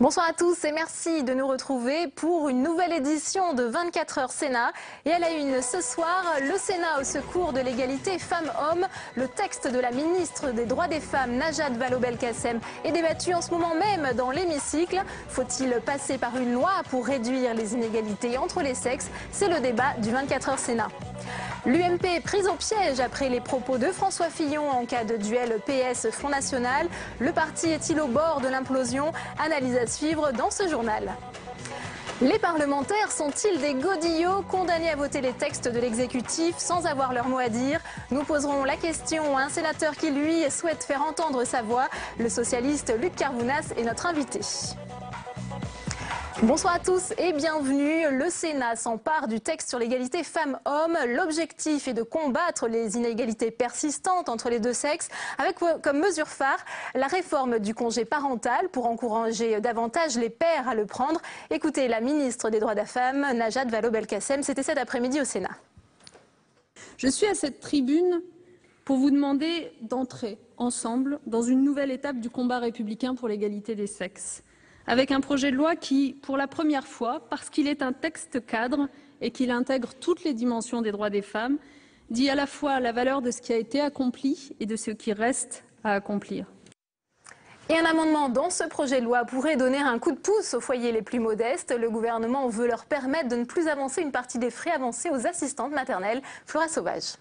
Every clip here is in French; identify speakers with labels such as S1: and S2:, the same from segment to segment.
S1: Bonsoir à tous et merci de nous retrouver pour une nouvelle édition de 24 heures Sénat. Et à la une ce soir, le Sénat au secours de l'égalité femmes-hommes. Le texte de la ministre des Droits des Femmes, Najat Vallaud-Belkacem, est débattu en ce moment même dans l'hémicycle. Faut-il passer par une loi pour réduire les inégalités entre les sexes? C'est le débat du 24 heures Sénat. L'UMP est prise au piège après les propos de François Fillon en cas de duel PS-Front National. Le parti est-il au bord de l'implosion? Analyse à suivre dans ce journal. Les parlementaires sont-ils des godillots condamnés à voter les textes de l'exécutif sans avoir leur mot à dire? Nous poserons la question à un sénateur qui, lui, souhaite faire entendre sa voix. Le socialiste Luc Carvounas est notre invité. Bonsoir à tous et bienvenue. Le Sénat s'empare du texte sur l'égalité femmes-hommes. L'objectif est de combattre les inégalités persistantes entre les deux sexes avec comme mesure phare la réforme du congé parental pour encourager davantage les pères à le prendre. Écoutez la ministre des Droits des Femmes, Najat Vallaud-Belkacem, c'était cet après-midi au Sénat.
S2: Je suis à cette tribune pour vous demander d'entrer ensemble dans une nouvelle étape du combat républicain pour l'égalité des sexes, avec un projet de loi qui, pour la première fois, parce qu'il est un texte cadre et qu'il intègre toutes les dimensions des droits des femmes, dit à la fois la valeur de ce qui a été accompli et de ce qui reste à accomplir.
S1: Et un amendement dans ce projet de loi pourrait donner un coup de pouce aux foyers les plus modestes. Le gouvernement veut leur permettre de ne plus avancer une partie des frais avancés aux assistantes maternelles. Flora Sauvage.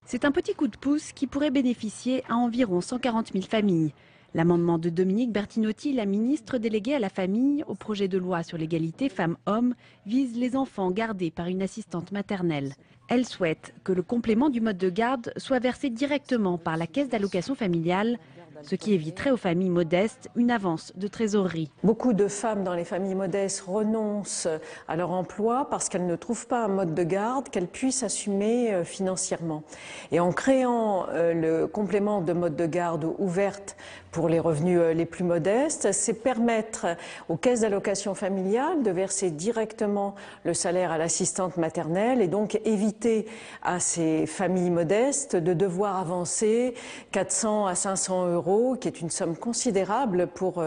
S3: C'est un petit coup de pouce qui pourrait bénéficier à environ 140 000 familles. L'amendement de Dominique Bertinotti, la ministre déléguée à la famille, au projet de loi sur l'égalité femmes-hommes, vise les enfants gardés par une assistante maternelle. Elle souhaite que le complément du mode de garde soit versé directement par la caisse d'allocation familiale, ce qui éviterait aux familles modestes une avance de trésorerie.
S4: Beaucoup de femmes dans les familles modestes renoncent à leur emploi parce qu'elles ne trouvent pas un mode de garde qu'elles puissent assumer financièrement. Et en créant le complément de mode de garde ouverte pour les revenus les plus modestes, c'est permettre aux caisses d'allocation familiale de verser directement le salaire à l'assistante maternelle et donc éviter à ces familles modestes de devoir avancer 400 à 500 €, qui est une somme considérable pour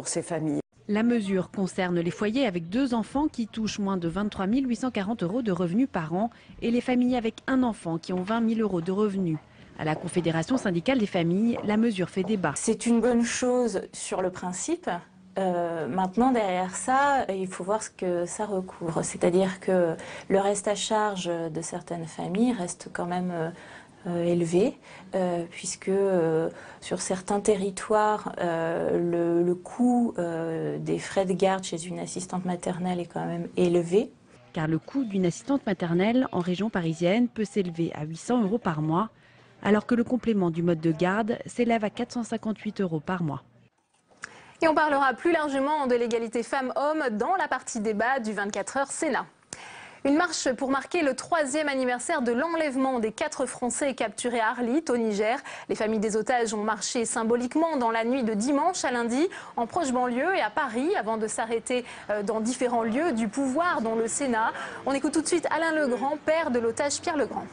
S4: ces familles.
S3: La mesure concerne les foyers avec 2 enfants qui touchent moins de 23 840 € de revenus par an et les familles avec un enfant qui ont 20 000 € de revenus. À la Confédération syndicale des familles, la mesure fait débat.
S5: C'est une bonne chose sur le principe. Maintenant, derrière ça, il faut voir ce que ça recouvre. C'est-à-dire que le reste à charge de certaines familles reste quand même élevé, puisque sur certains territoires, le coût des frais de garde chez une assistante maternelle est quand même élevé.
S3: Car le coût d'une assistante maternelle en région parisienne peut s'élever à 800 € par mois, alors que le complément du mode de garde s'élève à 458 € par mois.
S1: Et on parlera plus largement de l'égalité femmes-hommes dans la partie débat du 24 heures Sénat. Une marche pour marquer le 3e anniversaire de l'enlèvement des 4 Français capturés à Arlit, au Niger. Les familles des otages ont marché symboliquement dans la nuit de dimanche à lundi, en proche banlieue et à Paris, avant de s'arrêter dans différents lieux du pouvoir, dont le Sénat. On écoute tout de suite Alain Legrand, père de l'otage Pierre Legrand.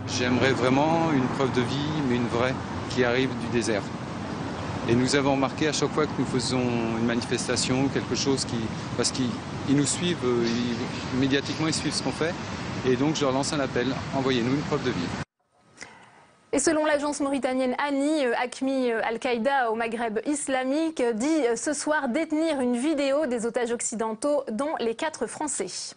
S6: J'aimerais vraiment une preuve de vie, mais une vraie, qui arrive du désert. Et nous avons remarqué à chaque fois que nous faisons une manifestation, quelque chose parce qu'ils nous suivent, médiatiquement ils suivent ce qu'on fait. Et donc je leur lance un appel, envoyez-nous une preuve de vie.
S1: Et selon l'agence mauritanienne ANI, AQMI Al-Qaïda au Maghreb islamique dit ce soir détenir une vidéo des otages occidentaux, dont les 4 Français.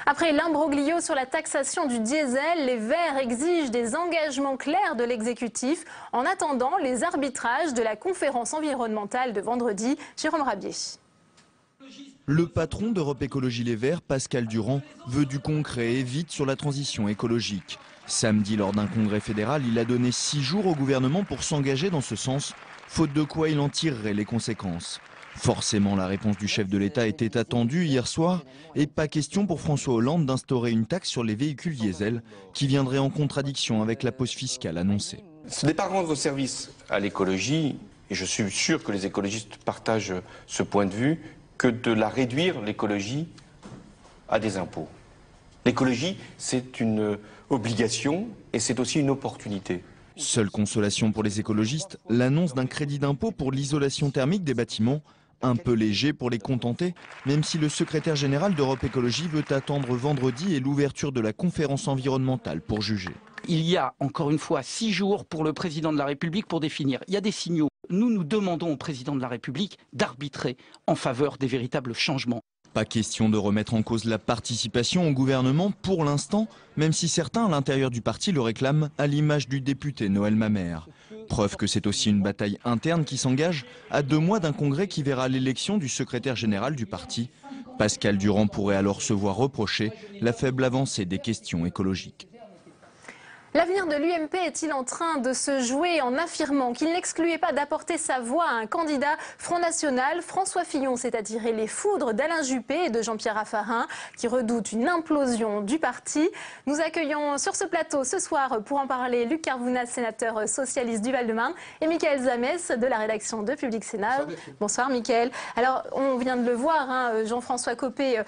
S1: Après l'imbroglio sur la taxation du diesel, les Verts exigent des engagements clairs de l'exécutif en attendant les arbitrages de la conférence environnementale de vendredi. Jérôme Rabier.
S7: Le patron d'Europe Écologie Les Verts, Pascal Durand, veut du concret et vite sur la transition écologique. Samedi, lors d'un congrès fédéral, il a donné 6 jours au gouvernement pour s'engager dans ce sens, faute de quoi il en tirerait les conséquences. Forcément, la réponse du chef de l'État était attendue hier soir et pas question pour François Hollande d'instaurer une taxe sur les véhicules diesel qui viendrait en contradiction avec la pause fiscale annoncée.
S8: Ce n'est pas rendre service à l'écologie, et je suis sûr que les écologistes partagent ce point de vue, que de la réduire, l'écologie, à des impôts. L'écologie, c'est une obligation et c'est aussi une opportunité.
S7: Seule consolation pour les écologistes, l'annonce d'un crédit d'impôt pour l'isolation thermique des bâtiments, un peu léger pour les contenter, même si le secrétaire général d'Europe Écologie veut attendre vendredi et l'ouverture de la conférence environnementale pour juger.
S9: Il y a encore une fois 6 jours pour le président de la République pour définir. Il y a des signaux. Nous demandons au président de la République d'arbitrer en faveur des véritables changements.
S7: Pas question de remettre en cause la participation au gouvernement pour l'instant, même si certains à l'intérieur du parti le réclament, à l'image du député Noël Mamère. Preuve que c'est aussi une bataille interne qui s'engage à 2 mois d'un congrès qui verra l'élection du secrétaire général du parti. Pascal Durand pourrait alors se voir reprocher la faible avancée des questions écologiques.
S1: L'avenir de l'UMP est-il en train de se jouer en affirmant qu'il n'excluait pas d'apporter sa voix à un candidat Front National? François Fillon s'est attiré les foudres d'Alain Juppé et de Jean-Pierre Raffarin qui redoutent une implosion du parti. Nous accueillons sur ce plateau ce soir pour en parler Luc Carvounas, sénateur socialiste du Val-de-Marne, et Mickaël Zamès de la rédaction de Public Sénat. Bonsoir Mickaël. Alors on vient de le voir, Jean-François Copé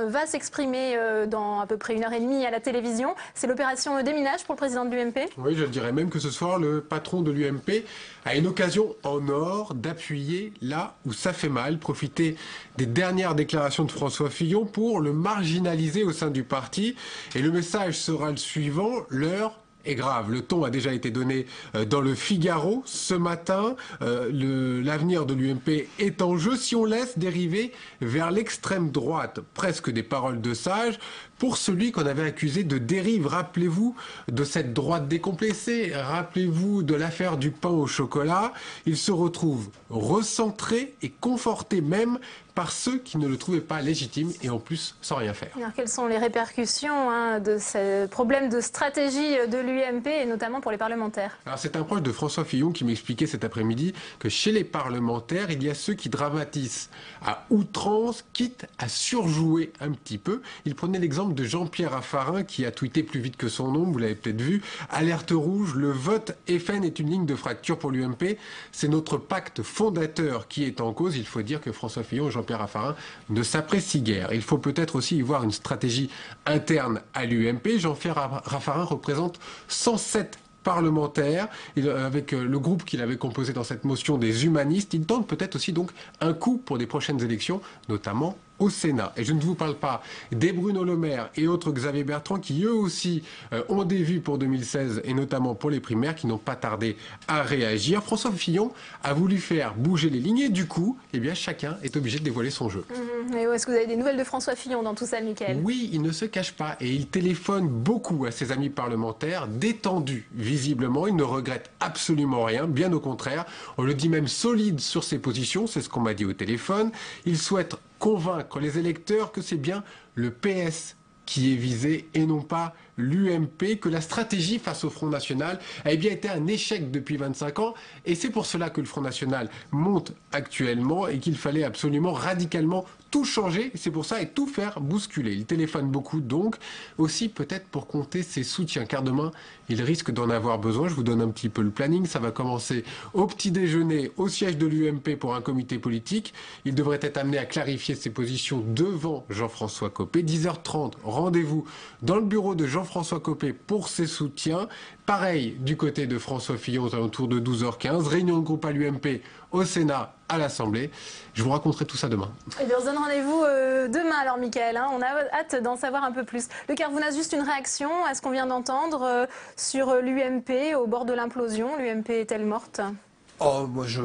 S1: va s'exprimer dans à peu près 1h30 à la télévision. C'est l'opération déminage pour le président de l'UMP?
S10: Oui, je dirais même que ce soir, le patron de l'UMP a une occasion en or d'appuyer là où ça fait mal, profiter des dernières déclarations de François Fillon pour le marginaliser au sein du parti. Et le message sera le suivant, l'heure est grave. Le ton a déjà été donné dans le Figaro ce matin. L'avenir de l'UMP est en jeu si on laisse dériver vers l'extrême droite, presque des paroles de sage, pour celui qu'on avait accusé de dérive. Rappelez-vous de cette droite décomplexée, rappelez-vous de l'affaire du pain au chocolat. Il se retrouve recentré et conforté même par ceux qui ne le trouvaient pas légitime et en plus sans rien faire.
S1: Alors, quelles sont les répercussions de ce problème de stratégie de l'UMP et notamment pour les parlementaires?
S10: Alors c'est un proche de François Fillon qui m'expliquait cet après-midi que chez les parlementaires, il y a ceux qui dramatisent à outrance, quitte à surjouer un petit peu. Il prenait l'exemple de Jean-Pierre Raffarin qui a tweeté plus vite que son nom, vous l'avez peut-être vu. Alerte rouge, le vote FN est une ligne de fracture pour l'UMP. C'est notre pacte fondateur qui est en cause. Il faut dire que François Fillon et Jean-Pierre Raffarin ne s'apprécient guère. Il faut peut-être aussi y voir une stratégie interne à l'UMP. Jean-Pierre Raffarin représente 107 parlementaires, avec le groupe qu'il avait composé dans cette motion des humanistes. Il tente peut-être aussi donc un coup pour des prochaines élections, notamment au Sénat. Et je ne vous parle pas des Bruno Le Maire et autres Xavier Bertrand qui eux aussi ont des vues pour 2016 et notamment pour les primaires qui n'ont pas tardé à réagir. François Fillon a voulu faire bouger les lignes et du coup, eh bien, chacun est obligé de dévoiler son jeu.
S1: Et est-ce que vous avez des nouvelles de François Fillon dans tout ça, Mickaël?
S10: Oui, il ne se cache pas et il téléphone beaucoup à ses amis parlementaires, détendu visiblement, il ne regrette absolument rien, bien au contraire. On le dit même solide sur ses positions, c'est ce qu'on m'a dit au téléphone. Il souhaite convaincre les électeurs que c'est bien le PS qui est visé et non pas l'UMP, que la stratégie face au Front National a bien été un échec depuis 25 ans et c'est pour cela que le Front National monte actuellement et qu'il fallait absolument radicalement tout changer, c'est pour ça, et tout faire bousculer. Il téléphone beaucoup donc, aussi peut-être pour compter ses soutiens, car demain, il risque d'en avoir besoin. Je vous donne un petit peu le planning. Ça va commencer au petit déjeuner, au siège de l'UMP pour un comité politique. Il devrait être amené à clarifier ses positions devant Jean-François Copé. 10h30, rendez-vous dans le bureau de Jean-François Copé pour ses soutiens. Pareil du côté de François Fillon aux alentours de 12h15. Réunion de groupe à l'UMP, au Sénat, à l'Assemblée. Je vous raconterai tout ça demain.
S1: Eh bien, on se donne rendez-vous demain alors, Mickaël. On a hâte d'en savoir un peu plus. Le Carvounas, juste une réaction à ce qu'on vient d'entendre sur l'UMP au bord de l'implosion. L'UMP est-elle morte ?
S11: Moi, je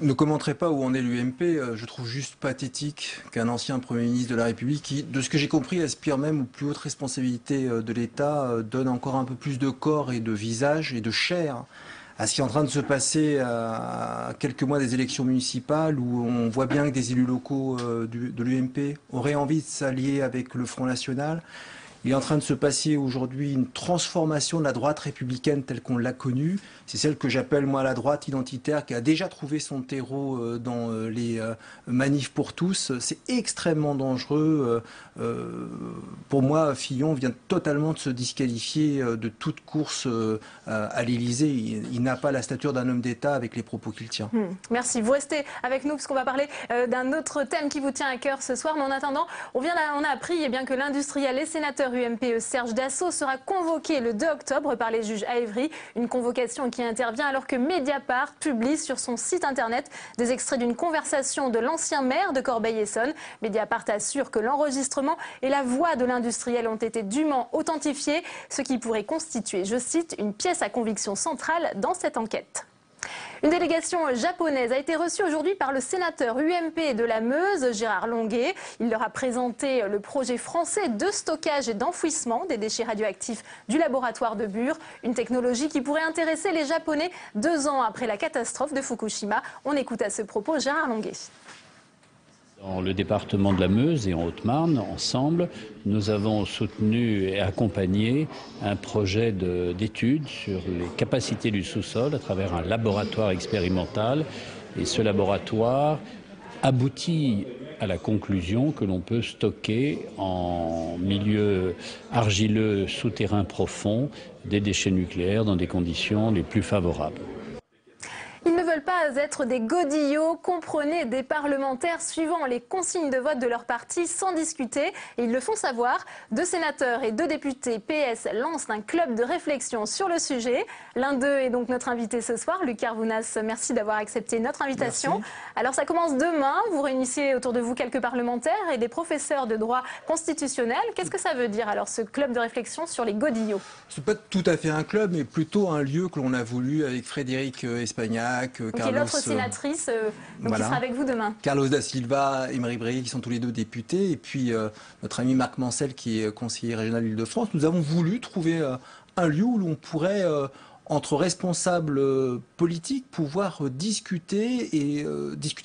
S11: ne commenterai pas où en est l'UMP. Je trouve juste pathétique qu'un ancien Premier ministre de la République, qui, de ce que j'ai compris, aspire même aux plus hautes responsabilités de l'État, donne encore un peu plus de corps et de visage et de chair à ce qui est en train de se passer à quelques mois des élections municipales, où on voit bien que des élus locaux de l'UMP auraient envie de s'allier avec le Front National. Il est en train de se passer aujourd'hui une transformation de la droite républicaine telle qu'on l'a connue. C'est celle que j'appelle moi la droite identitaire qui a déjà trouvé son terreau dans les manifs pour tous. C'est extrêmement dangereux. Pour moi, Fillon vient totalement de se disqualifier de toute course à l'Élysée. Il n'a pas la stature d'un homme d'État avec les propos qu'il tient.
S1: Merci. Vous restez avec nous parce qu'on va parler d'un autre thème qui vous tient à cœur ce soir. Mais en attendant, on a appris que l'industriel et sénateur UMPE Serge Dassault sera convoqué le 2 octobre par les juges à Évry. Une convocation qui intervient alors que Mediapart publie sur son site internet des extraits d'une conversation de l'ancien maire de Corbeil-Essonnes. Mediapart assure que l'enregistrement et la voix de l'industriel ont été dûment authentifiés, ce qui pourrait constituer, je cite, une pièce à conviction centrale dans cette enquête. Une délégation japonaise a été reçue aujourd'hui par le sénateur UMP de la Meuse, Gérard Longuet. Il leur a présenté le projet français de stockage et d'enfouissement des déchets radioactifs du laboratoire de Bure, une technologie qui pourrait intéresser les Japonais 2 ans après la catastrophe de Fukushima. On écoute à ce propos Gérard Longuet.
S12: Dans le département de la Meuse et en Haute-Marne, ensemble, nous avons soutenu et accompagné un projet d'étude sur les capacités du sous-sol à travers un laboratoire expérimental. Et ce laboratoire aboutit à la conclusion que l'on peut stocker en milieu argileux souterrain profond des déchets nucléaires dans des conditions les plus favorables.
S1: Ils ne veulent pas être des godillots, comprenez, des parlementaires suivant les consignes de vote de leur parti sans discuter. Et ils le font savoir. 2 sénateurs et 2 députés PS lancent un club de réflexion sur le sujet. L'un d'eux est donc notre invité ce soir, Luc Carvounas. Merci d'avoir accepté notre invitation.
S11: Merci.
S1: Alors ça commence demain. Vous réunissez autour de vous quelques parlementaires et des professeurs de droit constitutionnel. Qu'est-ce que ça veut dire alors ce club de réflexion sur les godillots?
S11: C'est pas tout à fait un club, mais plutôt un lieu que l'on a voulu avec Frédéric Espagnac, Carlos,
S1: l'autre sénatrice qui sera avec vous demain.
S11: Carlos da Silva, Emery Bréhy, qui sont tous les 2 députés, et puis notre ami Marc Mancel, qui est conseiller régional d'Île-de-France. Nous avons voulu trouver un lieu où l'on pourrait, entre responsables politiques, pouvoir discuter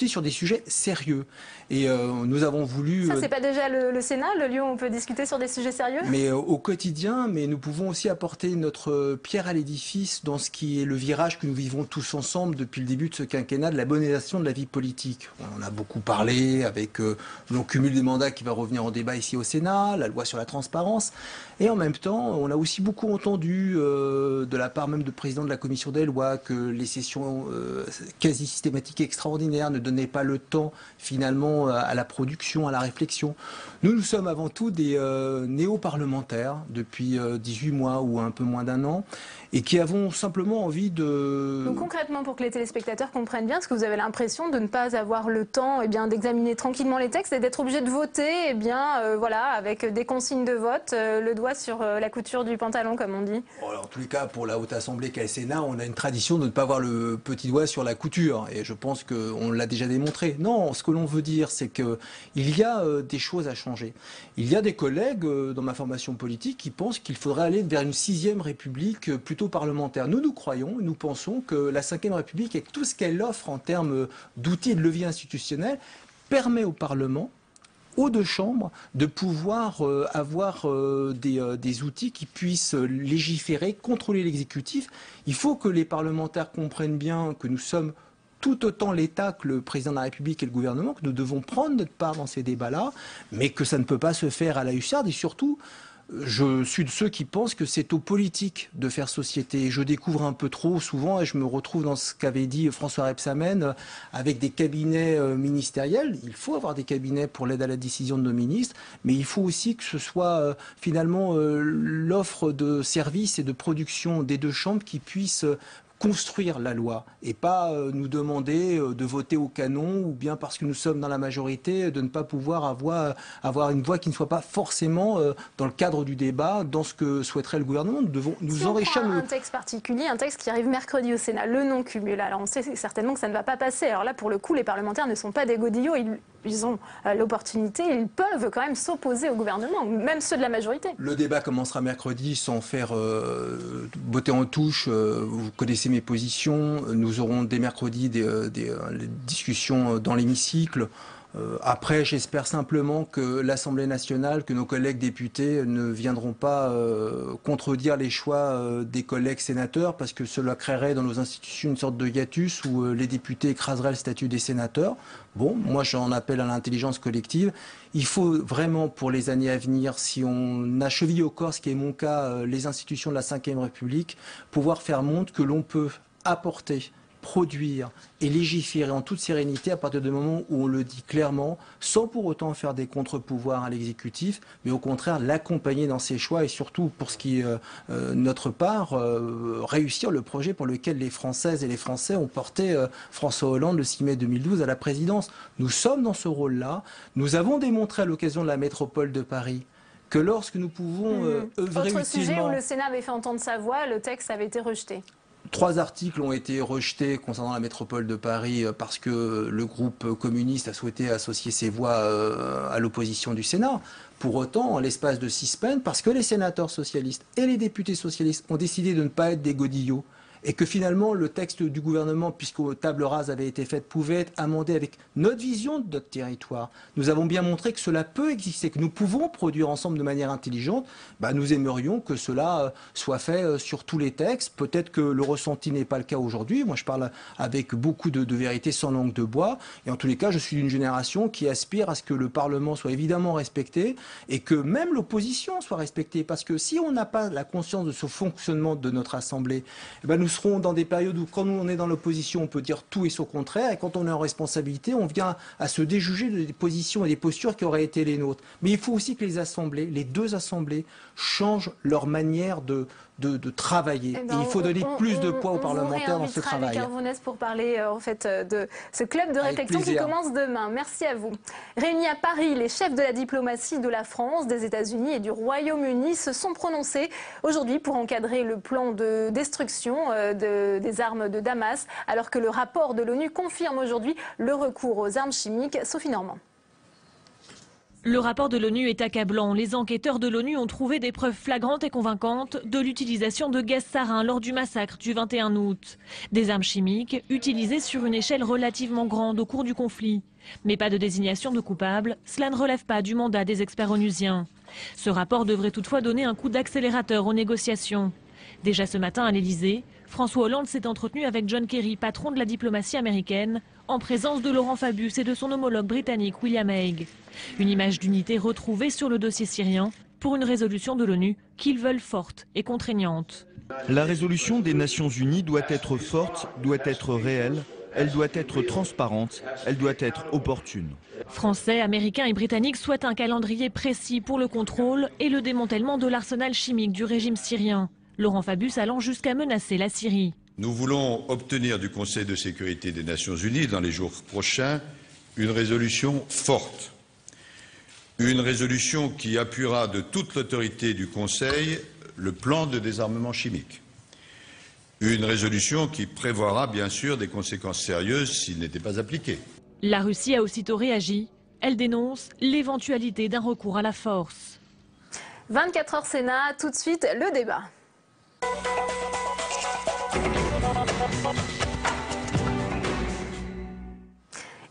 S11: sur des sujets sérieux. Et nous avons voulu...
S1: Ça, c'est pas déjà le Sénat, le lieu où on peut discuter sur des sujets sérieux?
S11: Mais au quotidien, mais nous pouvons aussi apporter notre pierre à l'édifice dans ce qui est le virage que nous vivons tous ensemble depuis le début de ce quinquennat de la modernisation de la vie politique. On en a beaucoup parlé avec le cumul des mandats qui va revenir en débat ici au Sénat, la loi sur la transparence. Et en même temps, on a aussi beaucoup entendu de la part même de président de la commission des lois que les sessions quasi systématiques et extraordinaires ne donnaient pas le temps finalement à la production, à la réflexion. Nous sommes avant tout des néo-parlementaires depuis 18 mois ou un peu moins d'1 an et qui avons simplement envie de...
S1: Donc concrètement, pour que les téléspectateurs comprennent bien, est-ce que vous avez l'impression de ne pas avoir le temps d'examiner tranquillement les textes et d'être obligé de voter voilà, avec des consignes de vote, le doigt sur la couture du pantalon comme on dit?
S11: Alors, en tous les cas, pour la Haute Assemblée qu'est le Sénat, on a une tradition de ne pas avoir le petit doigt sur la couture et je pense qu'on l'a déjà démontré. Non, ce que l'on veut dire, c'est qu'il y a des choses à changer. Il y a des collègues dans ma formation politique qui pensent qu'il faudrait aller vers une 6e République plutôt parlementaire. Nous croyons, nous pensons que la 5e République, avec tout ce qu'elle offre en termes d'outils et de leviers institutionnels, permet au Parlement, aux 2 chambres, de pouvoir avoir des outils qui puissent légiférer, contrôler l'exécutif. Il faut que les parlementaires comprennent bien que nous sommes tout autant l'État que le président de la République et le gouvernement, que nous devons prendre notre part dans ces débats-là, mais que ça ne peut pas se faire à la hussarde et surtout... Je suis de ceux qui pensent que c'est aux politiques de faire société. Je découvre un peu trop souvent et je me retrouve dans ce qu'avait dit François Rebsamen avec des cabinets ministériels. Il faut avoir des cabinets pour l'aide à la décision de nos ministres, mais il faut aussi que ce soit finalement l'offre de services et de production des 2 chambres qui puissent construire la loi et pas nous demander de voter au canon ou bien parce que nous sommes dans la majorité de ne pas pouvoir avoir une voix qui ne soit pas forcément dans le cadre du débat, dans ce que souhaiterait le gouvernement. Nous devons nous enrichir.
S1: Un texte particulier, un texte qui arrive mercredi au Sénat, le non-cumul. Alors on sait certainement que ça ne va pas passer. Alors là, pour le coup, les parlementaires ne sont pas des godillots. Ils ont l'opportunité, ils peuvent quand même s'opposer au gouvernement, même ceux de la majorité.
S11: Le débat commencera mercredi sans faire botter en touche. Vous connaissez mes positions. Nous aurons dès mercredi des discussions dans l'hémicycle. Après, j'espère simplement que l'Assemblée nationale, que nos collègues députés ne viendront pas contredire les choix des collègues sénateurs, parce que cela créerait dans nos institutions une sorte de hiatus où les députés écraseraient le statut des sénateurs. Bon, moi j'en appelle à l'intelligence collective. Il faut vraiment, pour les années à venir, si on a chevillé au corps, ce qui est mon cas, les institutions de la Ve République, pouvoir faire montre que l'on peut apporter, produire et légiférer en toute sérénité à partir du moment où on le dit clairement, sans pour autant faire des contre-pouvoirs à l'exécutif, mais au contraire l'accompagner dans ses choix et surtout pour ce qui est notre part, réussir le projet pour lequel les Françaises et les Français ont porté François Hollande le 6 mai 2012 à la présidence. Nous sommes dans ce rôle-là. Nous avons démontré à l'occasion de la métropole de Paris que lorsque nous pouvons œuvrer
S1: Autre sujet
S11: utilement...
S1: où le Sénat avait fait entendre sa voix, le texte avait été rejeté.
S11: 3 articles ont été rejetés concernant la métropole de Paris parce que le groupe communiste a souhaité associer ses voix à l'opposition du Sénat. Pour autant, en l'espace de 6 semaines, parce que les sénateurs socialistes et les députés socialistes ont décidé de ne pas être des godillots, et que finalement le texte du gouvernement, puisque table rase avait été faite, pouvait être amendé avec notre vision de notre territoire. Nous avons bien montré que cela peut exister, que nous pouvons produire ensemble de manière intelligente. Nous aimerions que cela soit fait sur tous les textes. Peut-être que le ressenti n'est pas le cas aujourd'hui. Moi, je parle avec beaucoup de vérité sans langue de bois. Et en tous les cas, je suis d'une génération qui aspire à ce que le Parlement soit évidemment respecté et que même l'opposition soit respectée. Parce que si on n'a pas la conscience de ce fonctionnement de notre Assemblée, nous serons dans des périodes où, quand on est dans l'opposition, on peut dire tout et son contraire, et quand on est en responsabilité, on vient à se déjuger des positions et des postures qui auraient été les nôtres. Mais il faut aussi que les assemblées, les 2 assemblées, changent leur manière de travailler. Et il faut donner plus de poids aux parlementaires dans ce travail.
S1: Avec Arvounès pour parler en fait de ce club de réflexion qui commence demain. Merci à vous. Réunis à Paris, les chefs de la diplomatie de la France, des États-Unis et du Royaume-Uni se sont prononcés aujourd'hui pour encadrer le plan de destruction des armes de Damas, alors que le rapport de l'ONU confirme aujourd'hui le recours aux armes chimiques. Sophie Normand.
S13: Le rapport de l'ONU est accablant. Les enquêteurs de l'ONU ont trouvé des preuves flagrantes et convaincantes de l'utilisation de gaz sarin lors du massacre du 21 août. Des armes chimiques utilisées sur une échelle relativement grande au cours du conflit. Mais pas de désignation de coupable, cela ne relève pas du mandat des experts onusiens. Ce rapport devrait toutefois donner un coup d'accélérateur aux négociations. Déjà ce matin à l'Elysée, François Hollande s'est entretenu avec John Kerry, patron de la diplomatie américaine, en présence de Laurent Fabius et de son homologue britannique William Hague. Une image d'unité retrouvée sur le dossier syrien pour une résolution de l'ONU qu'ils veulent forte et contraignante.
S7: La résolution des Nations Unies doit être forte, doit être réelle, elle doit être transparente, elle doit être opportune.
S13: Français, Américains et Britanniques souhaitent un calendrier précis pour le contrôle et le démantèlement de l'arsenal chimique du régime syrien. Laurent Fabius allant jusqu'à menacer la Syrie.
S14: Nous voulons obtenir du Conseil de sécurité des Nations Unies dans les jours prochains une résolution forte. Une résolution qui appuiera de toute l'autorité du Conseil le plan de désarmement chimique. Une résolution qui prévoira bien sûr des conséquences sérieuses s'il n'était pas appliqué.
S13: La Russie a aussitôt réagi. Elle dénonce l'éventualité d'un recours à la force.
S1: 24 heures Sénat, tout de suite le débat.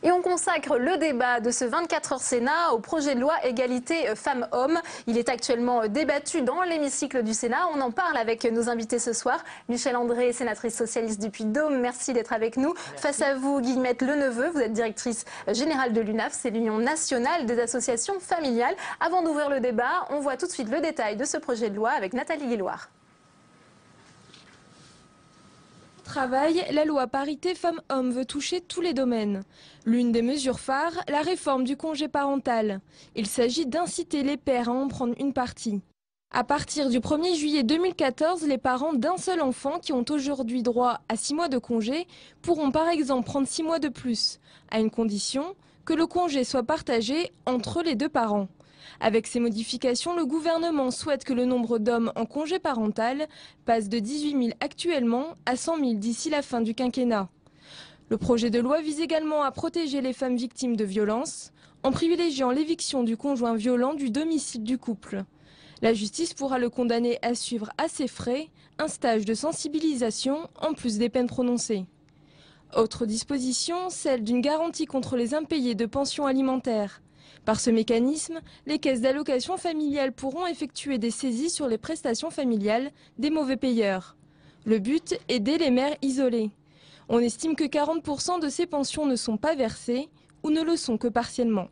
S1: Et on consacre le débat de ce 24 heures Sénat au projet de loi égalité femmes-hommes. Il est actuellement débattu dans l'hémicycle du Sénat. On en parle avec nos invités ce soir. Michèle André, sénatrice socialiste du Puy-de-Dôme, merci d'être avec nous. Face à vous, Guillemette Leneveu, vous êtes directrice générale de l'UNAF, c'est l'Union nationale des associations familiales. Avant d'ouvrir le débat, on voit tout de suite le détail de ce projet de loi avec Nathalie Guilloire.
S15: Travail, la loi parité femmes-hommes veut toucher tous les domaines. L'une des mesures phares, la réforme du congé parental. Il s'agit d'inciter les pères à en prendre une partie. À partir du 1er juillet 2014, les parents d'un seul enfant qui ont aujourd'hui droit à 6 mois de congé pourront par exemple prendre 6 mois de plus, à une condition que le congé soit partagé entre les 2 parents. Avec ces modifications, le gouvernement souhaite que le nombre d'hommes en congé parental passe de 18 000 actuellement à 100 000 d'ici la fin du quinquennat. Le projet de loi vise également à protéger les femmes victimes de violences en privilégiant l'éviction du conjoint violent du domicile du couple. La justice pourra le condamner à suivre à ses frais un stage de sensibilisation en plus des peines prononcées. Autre disposition, celle d'une garantie contre les impayés de pensions alimentaires. Par ce mécanisme, les caisses d'allocation familiale pourront effectuer des saisies sur les prestations familiales des mauvais payeurs. Le but, aider les mères isolées. On estime que 40% de ces pensions ne sont pas versées ou ne le sont que partiellement.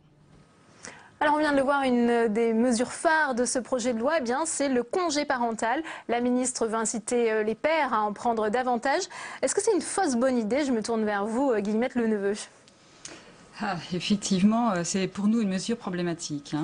S1: Alors on vient de le voir, une des mesures phares de ce projet de loi, eh bien, c'est le congé parental. La ministre veut inciter les pères à en prendre davantage. Est-ce que c'est une fausse bonne idée? Je me tourne vers vous, Guillemette Leneveu.
S16: Effectivement, c'est pour nous une mesure problématique.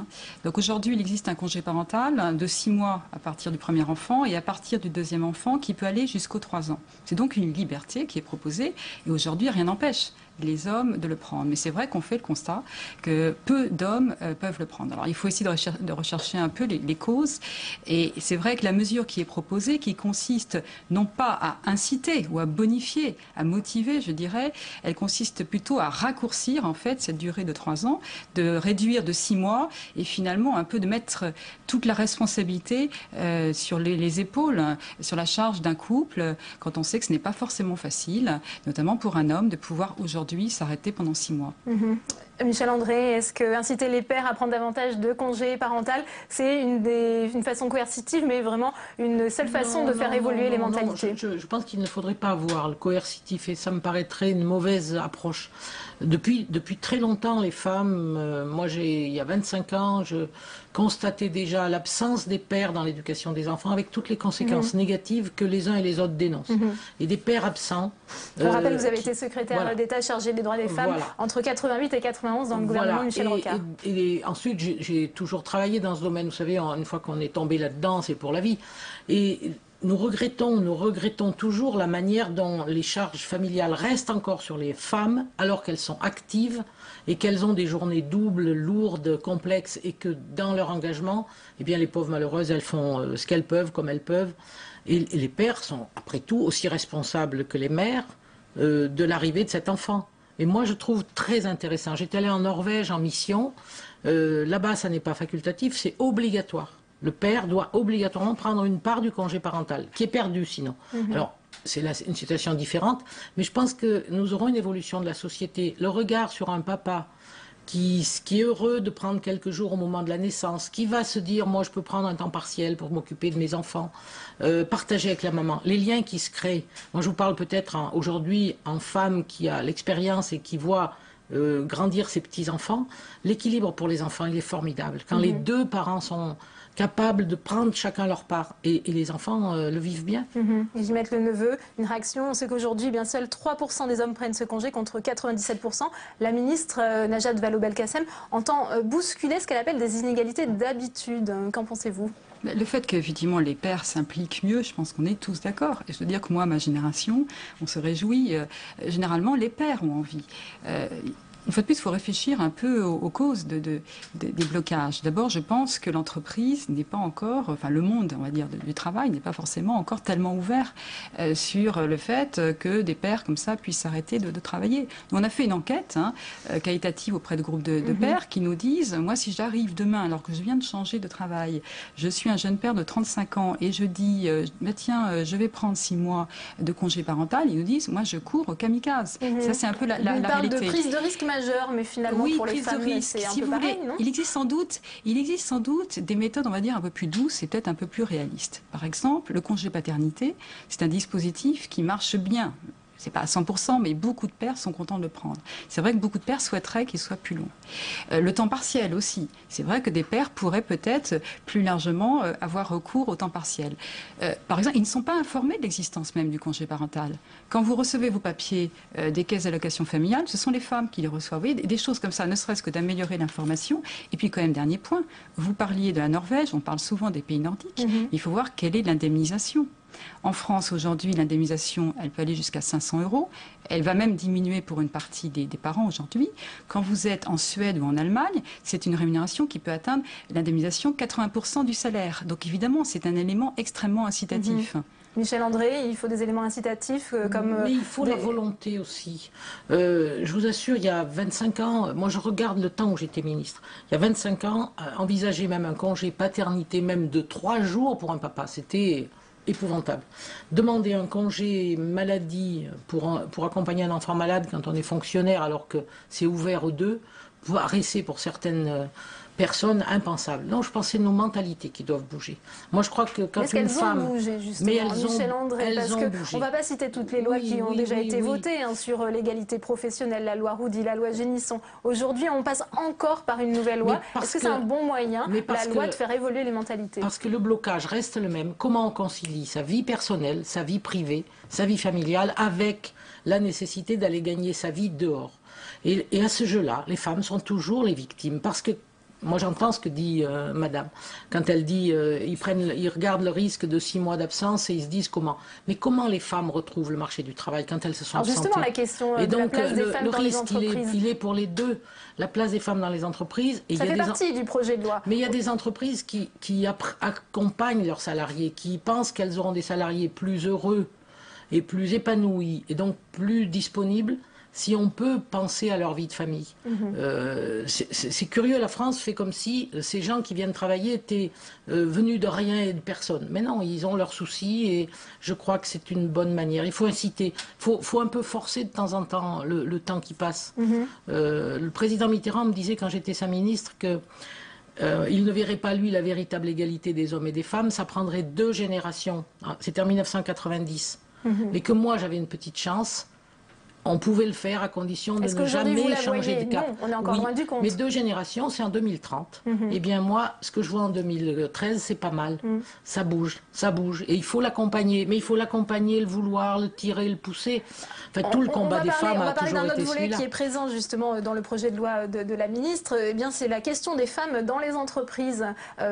S16: Donc aujourd'hui, il existe un congé parental de 6 mois à partir du premier enfant et à partir du deuxième enfant qui peut aller jusqu'aux 3 ans. C'est donc une liberté qui est proposée et aujourd'hui, rien n'empêche les hommes de le prendre. Mais c'est vrai qu'on fait le constat que peu d'hommes peuvent le prendre. Alors il faut essayer de rechercher un peu les causes. Et c'est vrai que la mesure qui est proposée, qui consiste non pas à inciter ou à bonifier, à motiver, je dirais, elle consiste plutôt à raccourcir en fait cette durée de 3 ans, de réduire de 6 mois et finalement un peu de mettre toute la responsabilité sur les épaules, sur la charge d'un couple, quand on sait que ce n'est pas forcément facile, notamment pour un homme, de pouvoir aujourd'hui s'arrêter pendant 6 mois.
S1: Michel André, est-ce que inciter les pères à prendre davantage de congés parental, c'est une façon coercitive, mais vraiment une seule façon de faire évoluer les mentalités?
S17: Je pense qu'il ne faudrait pas voir le coercitif et ça me paraîtrait une mauvaise approche. Depuis très longtemps, les femmes, moi il y a 25 ans, je constatais déjà l'absence des pères dans l'éducation des enfants avec toutes les conséquences négatives que les uns et les autres dénoncent. Et des pères absents.
S1: Je rappelle, vous avez été secrétaire d'État chargé des droits des femmes entre 88 et 91 dans le gouvernement Michel Rocard.
S17: Et ensuite, j'ai toujours travaillé dans ce domaine. Vous savez, une fois qu'on est tombé là-dedans, c'est pour la vie. Et nous regrettons toujours la manière dont les charges familiales restent encore sur les femmes alors qu'elles sont actives et qu'elles ont des journées doubles, lourdes, complexes et que dans leur engagement, eh bien, les pauvres malheureuses, elles font ce qu'elles peuvent, comme elles peuvent. Et les pères sont, après tout, aussi responsables que les mères de l'arrivée de cet enfant. Et moi, je trouve très intéressant. J'étais allée en Norvège en mission. Là-bas, ça n'est pas facultatif, c'est obligatoire. Le père doit obligatoirement prendre une part du congé parental, qui est perdu sinon. Alors, c'est une situation différente, mais je pense que nous aurons une évolution de la société. Le regard sur un papa qui est heureux de prendre quelques jours au moment de la naissance, qui va se dire, moi je peux prendre un temps partiel pour m'occuper de mes enfants, partager avec la maman, les liens qui se créent. Moi je vous parle peut-être aujourd'hui en femme qui a l'expérience et qui voit grandir ses petits-enfants. L'équilibre pour les enfants, il est formidable. Quand les deux parents sont capables de prendre chacun leur part. Et les enfants le vivent bien.
S1: Guillemette Leneveu, une réaction. On sait qu'aujourd'hui, bien seuls 3% des hommes prennent ce congé contre 97%. La ministre Najat Vallaud-Belkacem entend bousculer ce qu'elle appelle des inégalités d'habitude. Qu'en pensez-vous?
S16: Le fait qu'effectivement les pères s'impliquent mieux, je pense qu'on est tous d'accord. Et je veux dire que moi, ma génération, on se réjouit. Généralement, les pères ont envie. Une fois de plus, il faut réfléchir un peu aux causes des blocages. D'abord, je pense que l'entreprise n'est pas encore, enfin le monde, on va dire, du travail n'est pas forcément encore tellement ouvert sur le fait que des pères comme ça puissent arrêter de travailler. Donc, on a fait une enquête qualitative auprès de groupes de pères qui nous disent, moi si j'arrive demain alors que je viens de changer de travail, je suis un jeune père de 35 ans et je dis, tiens, je vais prendre 6 mois de congé parental, ils nous disent, moi je cours au kamikaze. Ça c'est un peu la réalité.
S1: De prise de risque majeur, mais finalement pour les femmes, c'est un peu pareil, non ?
S16: Il existe sans doute des méthodes, on va dire, un peu plus douces et peut-être un peu plus réalistes. Par exemple, le congé paternité, c'est un dispositif qui marche bien. C'est pas à 100%, mais beaucoup de pères sont contents de le prendre. C'est vrai que beaucoup de pères souhaiteraient qu'il soit plus long. Le temps partiel aussi. C'est vrai que des pères pourraient peut-être plus largement avoir recours au temps partiel. Par exemple, ils ne sont pas informés de l'existence même du congé parental. Quand vous recevez vos papiers des caisses d'allocation familiale, ce sont les femmes qui les reçoivent. Vous voyez, des choses comme ça, ne serait-ce que d'améliorer l'information. Et puis quand même, dernier point, vous parliez de la Norvège, on parle souvent des pays nordiques. Il faut voir quelle est l'indemnisation. En France, aujourd'hui, l'indemnisation, elle peut aller jusqu'à 500 €. Elle va même diminuer pour une partie des parents aujourd'hui. Quand vous êtes en Suède ou en Allemagne, c'est une rémunération qui peut atteindre l'indemnisation 80% du salaire. Donc évidemment, c'est un élément extrêmement incitatif.
S1: Michel André, il faut des éléments incitatifs comme...
S17: Mais il faut la volonté aussi. Je vous assure, il y a 25 ans, moi je regarde le temps où j'étais ministre, il y a 25 ans, envisager même un congé paternité même de 3 jours pour un papa, c'était épouvantable. Demander un congé maladie pour accompagner un enfant malade quand on est fonctionnaire alors que c'est ouvert aux deux, paraissait pour certaines personnes impensable. Non, je pense que c'est nos mentalités qui doivent bouger. Moi, je crois que quand une femme...
S1: Ont bougé, justement,
S17: mais
S1: Michel André, parce qu'on ne va pas citer toutes les lois qui ont déjà été votées sur l'égalité professionnelle, la loi Roudy, la loi Génisson. Aujourd'hui, on passe encore par une nouvelle loi. Est-ce que c'est un bon moyen, la loi, de faire évoluer les mentalités?
S17: Parce que le blocage reste le même. Comment on concilie sa vie personnelle, sa vie privée, sa vie familiale, avec la nécessité d'aller gagner sa vie dehors? Et à ce jeu-là, les femmes sont toujours les victimes, parce que moi, j'entends ce que dit madame. Quand elle dit ils regardent le risque de 6 mois d'absence et ils se disent comment. Mais comment les femmes retrouvent le marché du travail quand elles se sont absentées?
S1: Justement, la question de la place des femmes dans les entreprises.
S17: Il est pour les deux. La place des femmes dans les entreprises. Et
S1: ça fait partie du projet de loi.
S17: Mais il y a des entreprises qui accompagnent leurs salariés, qui pensent qu'elles auront des salariés plus heureux et plus épanouis et donc plus disponibles si on peut penser à leur vie de famille. C'est curieux, la France fait comme si ces gens qui viennent travailler étaient venus de rien et de personne. Mais non, ils ont leurs soucis et je crois que c'est une bonne manière. Il faut inciter, faut un peu forcer de temps en temps le temps qui passe. Le président Mitterrand me disait quand j'étais sa ministre que il ne verrait pas, lui, la véritable égalité des hommes et des femmes. Ça prendrait 2 générations. C'était en 1990. Mais que moi, j'avais une petite chance. On pouvait le faire à condition de ne jamais changer de cap.
S1: Non, on est encore loin du compte.
S17: Mais 2 générations, c'est en 2030. Eh bien moi, ce que je vois en 2013, c'est pas mal. Ça bouge, ça bouge. Et il faut l'accompagner. Mais il faut l'accompagner, le vouloir, le tirer, le pousser. Enfin, tout le combat des femmes a toujours été celui-là. On va parler d'un autre volet
S1: qui est présent justement dans le projet de loi de la ministre. Eh bien, c'est la question des femmes dans les entreprises.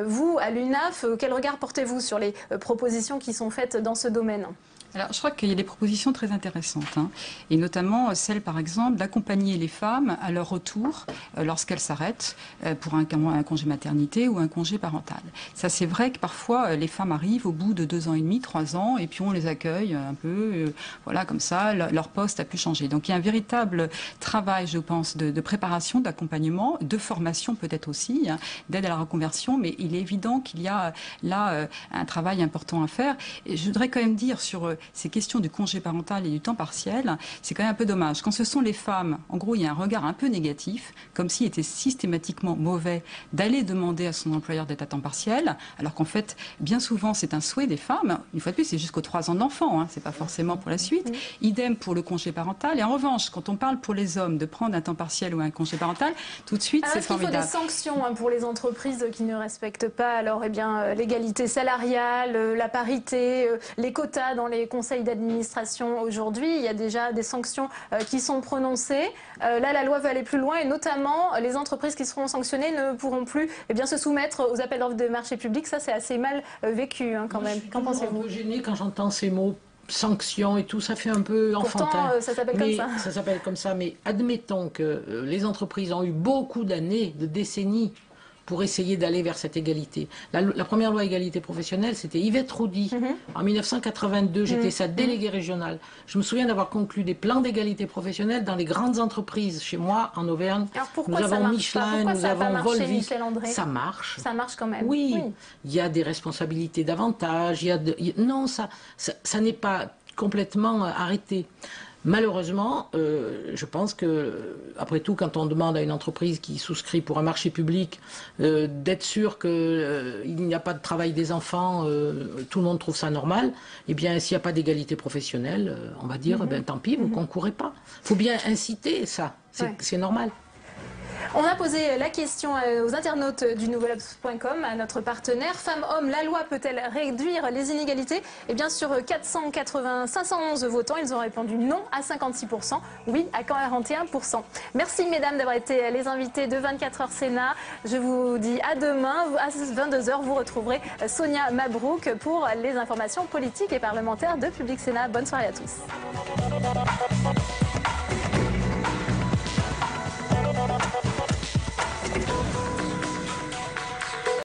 S1: Vous, à l'UNAF, quel regard portez-vous sur les propositions qui sont faites dans ce domaine ?
S16: Alors, je crois qu'il y a des propositions très intéressantes, et notamment celle, par exemple, d'accompagner les femmes à leur retour lorsqu'elles s'arrêtent pour un congé maternité ou un congé parental. Ça, c'est vrai que parfois, les femmes arrivent au bout de 2 ans et demi, 3 ans, et puis on les accueille un peu, voilà, comme ça, leur poste a pu changer. Donc, il y a un véritable travail, je pense, de préparation, d'accompagnement, de formation peut-être aussi, d'aide à la reconversion, mais il est évident qu'il y a là un travail important à faire. Et je voudrais quand même dire sur ces questions du congé parental et du temps partiel, c'est quand même un peu dommage. Quand ce sont les femmes, en gros, il y a un regard un peu négatif, comme s'il était systématiquement mauvais d'aller demander à son employeur d'être à temps partiel, alors qu'en fait, bien souvent, c'est un souhait des femmes. Une fois de plus, c'est jusqu'aux 3 ans d'enfant, c'est pas forcément pour la suite. Idem pour le congé parental. Et en revanche, quand on parle pour les hommes de prendre un temps partiel ou un congé parental, tout de suite, c'est formidable.
S1: Est-ce qu'il faut des sanctions pour les entreprises qui ne respectent pas alors, l'égalité salariale, la parité, les quotas dans les conseils d'administration aujourd'hui? Il y a déjà des sanctions qui sont prononcées. Là, la loi veut aller plus loin et notamment les entreprises qui seront sanctionnées ne pourront plus se soumettre aux appels d'offres de marché public. Ça, c'est assez mal vécu quand même. Qu'en pensez-vous?
S17: Je suis un peu gênée quand j'entends ces mots. Sanctions et tout, ça fait un peu enfantin.
S1: Pourtant, ça s'appelle comme ça.
S17: Ça s'appelle comme ça, mais admettons que les entreprises ont eu beaucoup d'années, de décennies, pour essayer d'aller vers cette égalité. La première loi égalité professionnelle, c'était Yvette Roudy. En 1982, j'étais sa déléguée régionale. Je me souviens d'avoir conclu des plans d'égalité professionnelle dans les grandes entreprises. Chez moi, en Auvergne, nous avons Michelin, nous avons Volvic. Ça marche.
S1: Ça marche quand même.
S17: Oui. Il y a des responsabilités davantage. Non, ça n'est pas complètement arrêté. Malheureusement, je pense que, après tout, quand on demande à une entreprise qui souscrit pour un marché public d'être sûr qu'il n'y a pas de travail des enfants, tout le monde trouve ça normal, eh bien, s'il n'y a pas d'égalité professionnelle, on va dire, tant pis, vous ne concourez pas. Il faut bien inciter ça, c'est normal.
S1: On a posé la question aux internautes du nouvelobs.com, à notre partenaire. Femmes-hommes, la loi peut-elle réduire les inégalités? Eh bien, sur 511 votants, ils ont répondu non à 56%, oui à 41%. Merci mesdames d'avoir été les invités de 24h Sénat. Je vous dis à demain. À 22h, vous retrouverez Sonia Mabrouk pour les informations politiques et parlementaires de Public Sénat. Bonne soirée à tous.